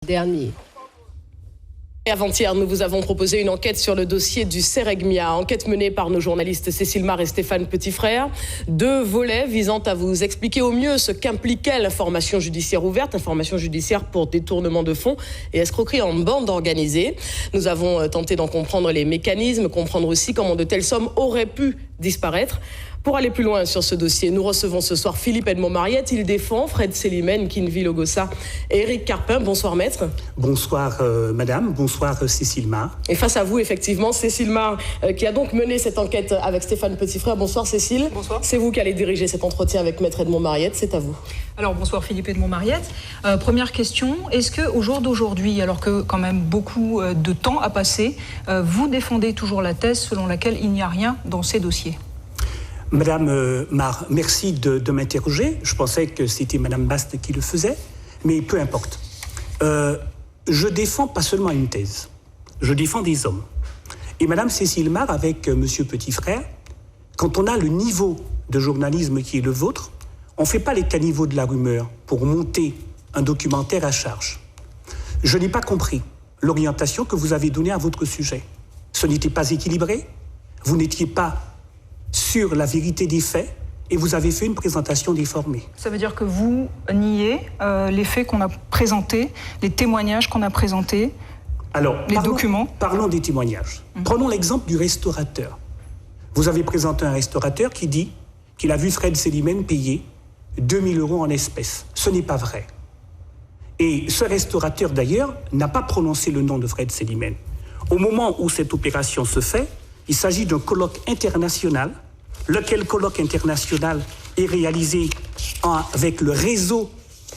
Dernier. Et avant-hier, nous vous avons proposé une enquête sur le dossier du Seregmia, enquête menée par nos journalistes Cécile Mar et Stéphane Petitfrère. 2 volets visant à vous expliquer au mieux ce qu'impliquait l'information judiciaire ouverte, information judiciaire pour détournement de fonds et escroquerie en bande organisée. Nous avons tenté d'en comprendre les mécanismes, comprendre aussi comment de telles sommes auraient pu disparaître. Pour aller plus loin sur ce dossier, nous recevons ce soir Philippe Edmond-Mariette. Il défend Fred Selimane, Kinvi Logossa et Éric Carpin. Bonsoir maître. Bonsoir madame, bonsoir Cécile Mar. Et face à vous, effectivement, Cécile Mar, qui a donc mené cette enquête avec Stéphane Petitfrère. Bonsoir Cécile. Bonsoir. C'est vous qui allez diriger cet entretien avec maître Edmond-Mariette, c'est à vous. Alors bonsoir Philippe Edmond-Mariette. Première question, est-ce qu'au jour d'aujourd'hui, alors que quand même beaucoup de temps a passé, vous défendez toujours la thèse selon laquelle il n'y a rien dans ces dossiers ? Madame Mar, merci de m'interroger. Je pensais que c'était Madame Bast qui le faisait, mais peu importe. Je défends pas seulement une thèse, je défends des hommes. Et Madame Cécile Mar, avec Monsieur Petitfrère, quand on a le niveau de journalisme qui est le vôtre, on ne fait pas les caniveaux de la rumeur pour monter un documentaire à charge. Je n'ai pas compris l'orientation que vous avez donnée à votre sujet. Ce n'était pas équilibré, vous n'étiez pas sur la vérité des faits et vous avez fait une présentation déformée. Ça veut dire que vous niez les faits qu'on a présentés, les témoignages qu'on a présentés, les documents. Parlons des témoignages. Prenons l'exemple du restaurateur. Vous avez présenté un restaurateur qui dit qu'il a vu Fred Selimane payer 2000 € en espèces. Ce n'est pas vrai. Et ce restaurateur, d'ailleurs, n'a pas prononcé le nom de Fred Selimane. Au moment où cette opération se fait, il s'agit d'un colloque international, lequel colloque international est réalisé avec le réseau,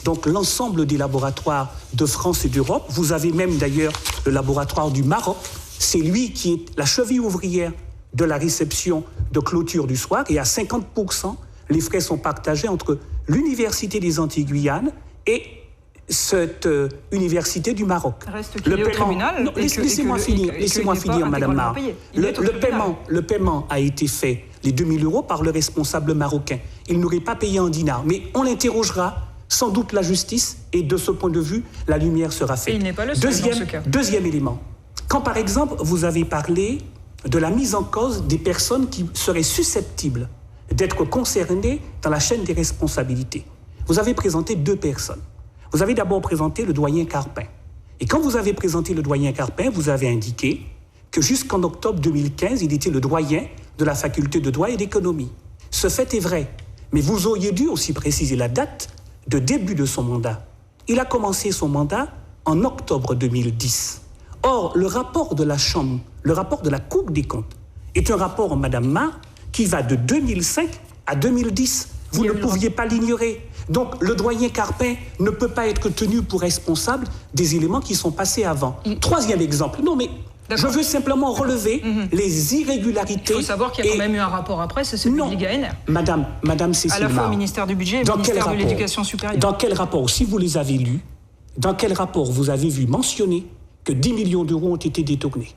donc l'ensemble des laboratoires de France et d'Europe. Vous avez même d'ailleurs le laboratoire du Maroc. C'est lui qui est la cheville ouvrière de la réception de clôture du soir. Et à 50%, les frais sont partagés entre l'Université des Antilles-Guyane et cette université du Maroc. Reste qu'il est au tribunal. Laissez-moi finir, Madame Mar. Le paiement a été fait, les 2000 € par le responsable marocain. Il n'aurait pas payé en dinars, mais on l'interrogera, sans doute la justice, et de ce point de vue, la lumière sera faite. Et il n'est pas le seul dans ce cas. Deuxième élément. Quand par exemple, vous avez parlé de la mise en cause des personnes qui seraient susceptibles d'être concernées dans la chaîne des responsabilités, vous avez présenté 2 personnes. Vous avez d'abord présenté le doyen Carpin. Et quand vous avez présenté le doyen Carpin, vous avez indiqué que jusqu'en octobre 2015, il était le doyen de la faculté de droit et d'économie. Ce fait est vrai, mais vous auriez dû aussi préciser la date de début de son mandat. Il a commencé son mandat en octobre 2010. Or, le rapport de la Chambre, le rapport de la Cour des comptes, est un rapport, Madame Mar, qui va de 2005 à 2010. Vous ne pouviez pas l'ignorer. Donc, le doyen Carpin ne peut pas être tenu pour responsable des éléments qui sont passés avant. Troisième exemple. Non, mais je veux simplement relever les irrégularités. Il faut savoir qu'il y a quand même eu un rapport après, c'est celui de l'IGANR. Madame Cécile Mar. À la fois au ministère du Budget et au ministère de l'Éducation supérieure. Dans quel rapport, si vous les avez lus, dans quel rapport vous avez vu mentionner que 10 millions € ont été détournés?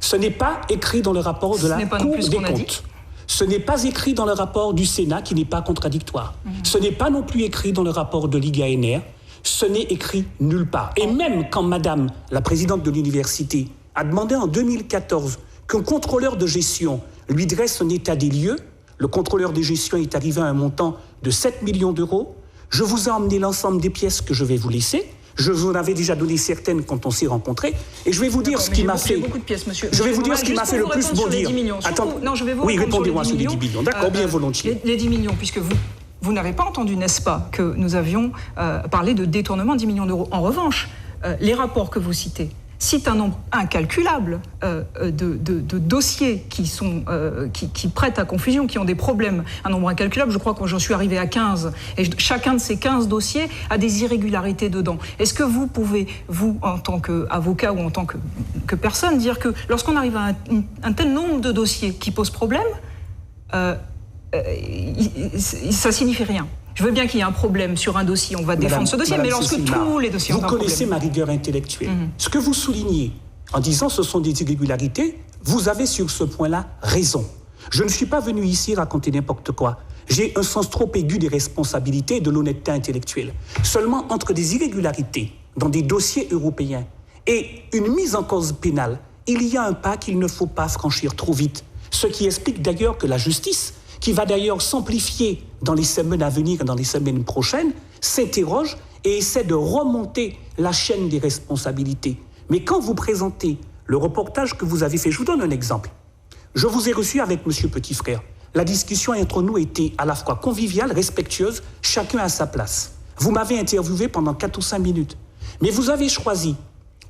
Ce n'est pas écrit dans le rapport de la Cour des comptes. Ce n'est pas écrit dans le rapport du Sénat qui n'est pas contradictoire. Ce n'est pas non plus écrit dans le rapport de l'IGANR. Ce n'est écrit nulle part. Et même quand Madame, la présidente de l'université, a demandé en 2014 qu'un contrôleur de gestion lui dresse un état des lieux, le contrôleur de gestion est arrivé à un montant de 7 millions €. Je vous ai emmené l'ensemble des pièces que je vais vous laisser. Je vous en avais déjà donné certaines quand on s'est rencontrés. Et je vais vous dire ce qui m'a fait... beaucoup de pièces, monsieur. Je vais vous dire ce qui m'a fait le plus bondir. Attends, non, je vais vous oui, répondez-moi sur les 10 millions. D'accord, bien volontiers. Les 10 millions, puisque vous n'avez pas entendu, n'est-ce pas, que nous avions parlé de détournement de 10 millions €. En revanche, les rapports que vous citez citent un nombre incalculable de dossiers qui prêtent à confusion, qui ont des problèmes, un nombre incalculable. Je crois que j'en suis arrivé à 15. Et chacun de ces 15 dossiers a des irrégularités dedans. Est-ce que vous pouvez, vous, en tant qu'avocat ou en tant que personne, dire que lorsqu'on arrive à un tel nombre de dossiers qui posent problème, ça signifie rien? Je veux bien qu'il y ait un problème sur un dossier, on va défendre ce dossier, mais lorsque tous les dossiers ont un problème... Vous connaissez ma rigueur intellectuelle. Ce que vous soulignez en disant ce sont des irrégularités, vous avez sur ce point-là raison. Je ne suis pas venu ici raconter n'importe quoi. J'ai un sens trop aigu des responsabilités et de l'honnêteté intellectuelle. Seulement, entre des irrégularités dans des dossiers européens et une mise en cause pénale, il y a un pas qu'il ne faut pas franchir trop vite. Ce qui explique d'ailleurs que la justice, qui va d'ailleurs s'amplifier dans les semaines à venir et dans les semaines prochaines, s'interroge et essaie de remonter la chaîne des responsabilités. Mais quand vous présentez le reportage que vous avez fait, je vous donne un exemple. Je vous ai reçu avec M. Petitfrère. La discussion entre nous était à la fois conviviale, respectueuse, chacun à sa place. Vous m'avez interviewé pendant 4 ou 5 minutes. Mais vous avez choisi,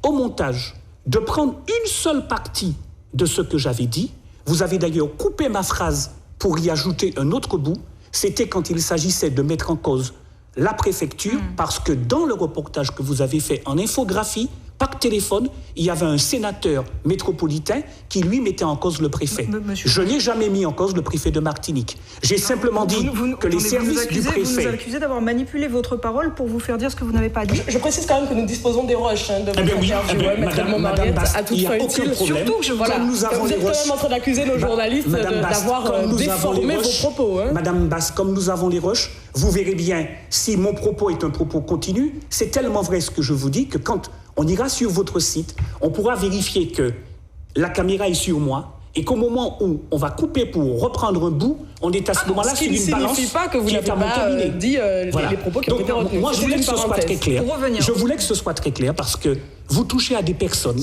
au montage, de prendre une seule partie de ce que j'avais dit. Vous avez d'ailleurs coupé ma phrase pour y ajouter un autre bout. C'était quand il s'agissait de mettre en cause la préfecture, parce que dans le reportage que vous avez fait en infographie, par téléphone, il y avait un sénateur métropolitain qui, lui, mettait en cause le préfet. Je n'ai jamais mis en cause le préfet de Martinique. J'ai simplement dit que les services du préfet... Vous nous accusez d'avoir manipulé votre parole pour vous faire dire ce que vous n'avez pas dit. Je précise quand même que nous disposons des rushs de votre interview, Madame Basse, il n'y a aucun problème. Surtout que vous êtes quand même en train d'accuser nos journalistes d'avoir déformé vos propos. Madame Basse, comme nous avons les rushs, vous verrez bien, si mon propos est un propos continu, c'est tellement vrai ce que je vous dis que quand on ira sur votre site, on pourra vérifier que la caméra est sur moi et qu'au moment où on va couper pour reprendre un bout, on est à ce moment-là sur une balance. Ce qui ne signifie pas que vous n'avez pas dit les propos qui ont été retenus. Moi, je voulais que ce soit très clair. Je voulais que ce soit très clair parce que vous touchez à des personnes,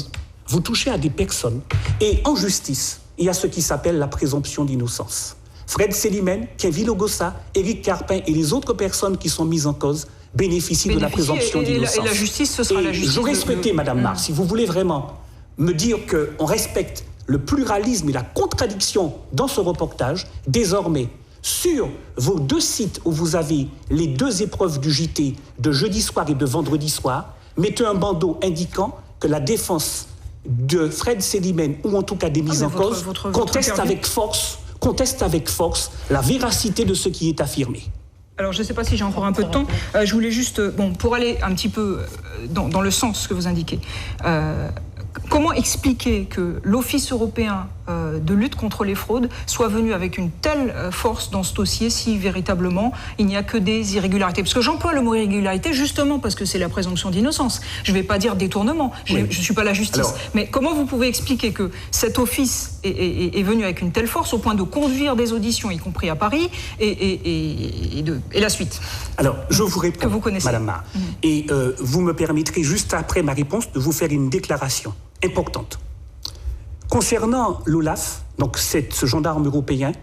et en justice, il y a ce qui s'appelle la présomption d'innocence. Fred Selimène, Kenville Ogossa, Éric Carpin et les autres personnes qui sont mises en cause bénéficient de la présomption d'innocence. Et la justice, ce sera la justice. J'aurais souhaité, Madame Mar, si vous voulez vraiment me dire qu'on respecte le pluralisme et la contradiction dans ce reportage, désormais, sur vos 2 sites où vous avez les 2 épreuves du JT de jeudi soir et de vendredi soir, mettez un bandeau indiquant que la défense de Fred Selimène, ou en tout cas des mises en cause, conteste avec force la véracité de ce qui est affirmé. Alors, je ne sais pas si j'ai encore un peu de temps. Je voulais juste, pour aller un petit peu dans le sens que vous indiquez, comment expliquer que l'Office européen de lutte contre les fraudes soit venu avec une telle force dans ce dossier si véritablement il n'y a que des irrégularités? Parce que j'emploie le mot irrégularité justement parce que c'est la présomption d'innocence. Je ne vais pas dire détournement, je ne suis pas la justice. Alors, mais comment vous pouvez expliquer que cet office est venu avec une telle force au point de conduire des auditions, y compris à Paris, et la suite? Alors, je vous réponds, que vous connaissez. Madame Mar. Et vous me permettrez, juste après ma réponse, de vous faire une déclaration importante. Concernant l'OLAF, donc ce gendarme européen,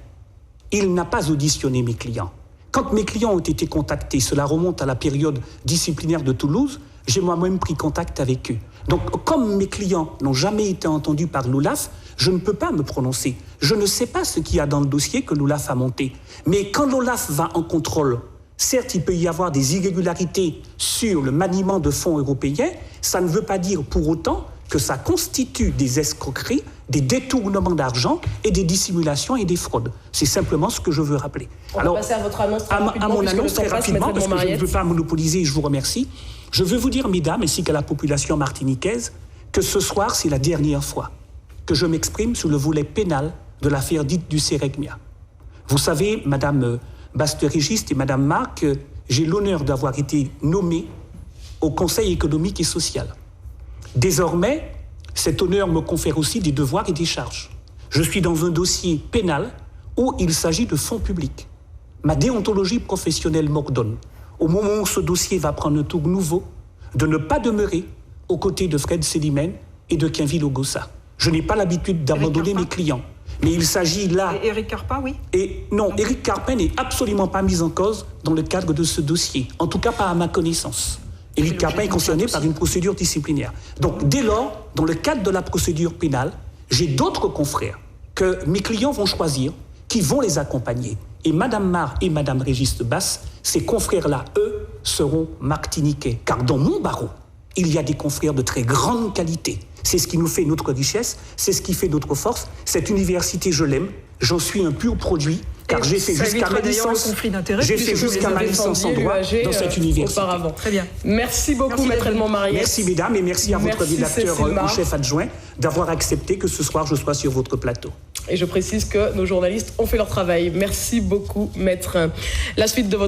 il n'a pas auditionné mes clients. Quand mes clients ont été contactés, cela remonte à la période disciplinaire de Toulouse, j'ai moi-même pris contact avec eux. Donc, comme mes clients n'ont jamais été entendus par l'OLAF, je ne peux pas me prononcer. Je ne sais pas ce qu'il y a dans le dossier que l'OLAF a monté. Mais quand l'OLAF va en contrôle, certes, il peut y avoir des irrégularités sur le maniement de fonds européens, ça ne veut pas dire pour autant que ça constitue des escroqueries, des détournements d'argent et des dissimulations et des fraudes. C'est simplement ce que je veux rappeler. On va passer à votre annonce très rapidement. À mon annonce très rapidement, parce que je ne veux pas monopoliser et je vous remercie. Je veux vous dire, mesdames, ainsi qu'à la population martiniquaise, que ce soir, c'est la dernière fois que je m'exprime sur le volet pénal de l'affaire dite du Séregmia. Vous savez, Madame Baste-Régiste et Madame Marc, j'ai l'honneur d'avoir été nommé au Conseil économique et social. Désormais, cet honneur me confère aussi des devoirs et des charges. Je suis dans un dossier pénal où il s'agit de fonds publics. Ma déontologie professionnelle m'ordonne, au moment où ce dossier va prendre un tour nouveau, de ne pas demeurer aux côtés de Fred Selimène et de Kenville Ogossa. Je n'ai pas l'habitude d'abandonner mes clients. Mais il s'agit là... Et Éric Carpin, oui? Et non, Éric Carpin n'est absolument pas mis en cause dans le cadre de ce dossier. En tout cas, pas à ma connaissance. Éric Carpin est concerné par une procédure disciplinaire. Donc, dès lors, dans le cadre de la procédure pénale, j'ai d'autres confrères que mes clients vont choisir, qui vont les accompagner. Et Madame Mar et Madame Régiste Basse, ces confrères-là, eux, seront martiniquais. Car dans mon barreau, il y a des confrères de très grande qualité. C'est ce qui nous fait notre richesse, c'est ce qui fait notre force. Cette université, je l'aime, j'en suis un pur produit, car j'ai fait jusqu'à ma licence. J'ai fait jusqu'à ma licence en droit dans cette université. Auparavant. Très bien. Merci beaucoup, Maître Edmond Mariette. Merci, mesdames, et merci à votre rédacteur ou chef adjoint d'avoir accepté que ce soir je sois sur votre plateau. Et je précise que nos journalistes ont fait leur travail. Merci beaucoup, Maître. La suite de votre